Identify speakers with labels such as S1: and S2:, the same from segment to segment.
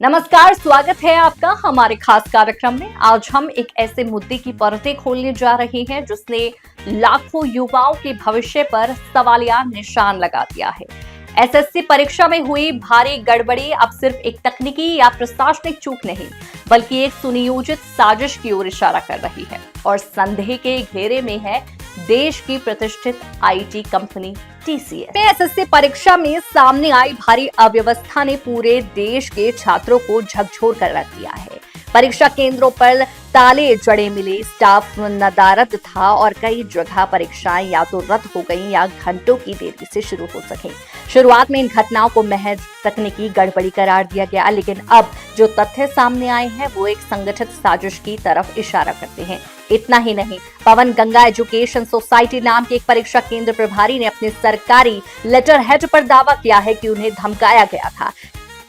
S1: नमस्कार, स्वागत है आपका हमारे खास कार्यक्रम में। आज हम एक ऐसे मुद्दे की परतें खोलने जा रहे हैं जिसने लाखों युवाओं के भविष्य पर सवालिया निशान लगा दिया है। एसएससी परीक्षा में हुई भारी गड़बड़ी अब सिर्फ एक तकनीकी या प्रशासनिक चूक नहीं, बल्कि एक सुनियोजित साजिश की ओर इशारा कर रही है और संदेह के घेरे में है देश की प्रतिष्ठित आईटी कंपनी टीसीएस। एसएससी परीक्षा में सामने आई भारी अव्यवस्था ने पूरे देश के छात्रों को झकझोर कर रख दिया है। परीक्षा केंद्रों पर ताले जड़े मिले, स्टाफ नदारद था और कई जगह परीक्षाएं या तो रद्द हो गईं या घंटों की देरी से शुरू हो सके। शुरुआत में इन घटनाओं को महज तकनीकी गड़बड़ी करार दिया गया, लेकिन अब जो तथ्य सामने आए हैं वो एक संगठित साजिश की तरफ इशारा करते हैं। इतना ही नहीं, पवन गंगा एजुकेशन सोसाइटी नाम के एक परीक्षा केंद्र प्रभारी ने अपने सरकारी लेटर हेड पर दावा किया है कि उन्हें धमकाया गया था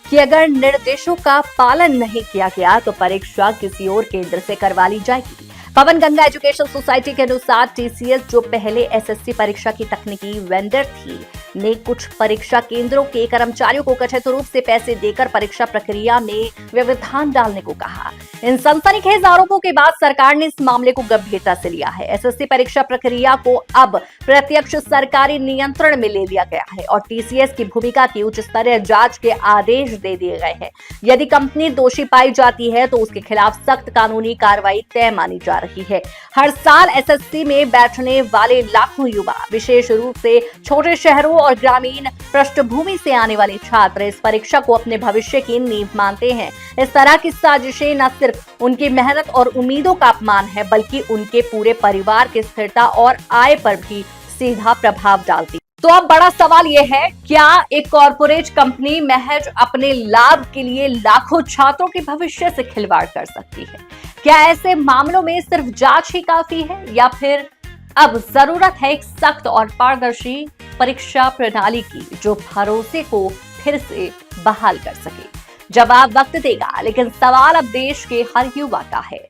S1: कि अगर निर्देशों का पालन नहीं किया गया तो परीक्षा किसी और केंद्र से करवा ली जाएगी। पवन गंगा एजुकेशन सोसाइटी के अनुसार टीसीएस, जो पहले एसएससी परीक्षा की तकनीकी वेंडर थी, ने कुछ परीक्षा केंद्रों के कर्मचारियों को कथित रूप से पैसे देकर परीक्षा प्रक्रिया में व्यवधान डालने को कहा। इन सनसनीखेज आरोपों के बाद सरकार ने इस मामले को गंभीरता से लिया है। एसएससी परीक्षा प्रक्रिया को अब प्रत्यक्ष सरकारी नियंत्रण में ले लिया गया है और टीसीएस की भूमिका की उच्च स्तरीय जांच के आदेश दे दिए गए हैं। यदि कंपनी दोषी पाई जाती है तो उसके खिलाफ सख्त कानूनी कार्रवाई तय मानी जा रही है। हर साल एसएससी में बैठने वाले लाखों युवा, विशेष रूप से छोटे शहरों और ग्रामीण पृष्ठभूमि से आने वाले छात्र इस परीक्षा को अपने भविष्य की नींव मानते हैं। इस तरह की साजिशें न सिर्फ उनकी मेहनत और उम्मीदों का अपमान है, बल्कि उनके पूरे परिवार की स्थिरता और आय पर भी सीधा प्रभाव डालती। तो अब बड़ा सवाल यह है, क्या एक कॉरपोरेट कंपनी महज अपने लाभ के लिए लाखों छात्रों के भविष्य से खिलवाड़ कर सकती है? क्या ऐसे मामलों में सिर्फ जांच ही काफी है या फिर अब जरूरत है एक सख्त और पारदर्शी परीक्षा प्रणाली की जो भरोसे को फिर से बहाल कर सके? जवाब वक्त देगा, लेकिन सवाल अब देश के हर युवा का है।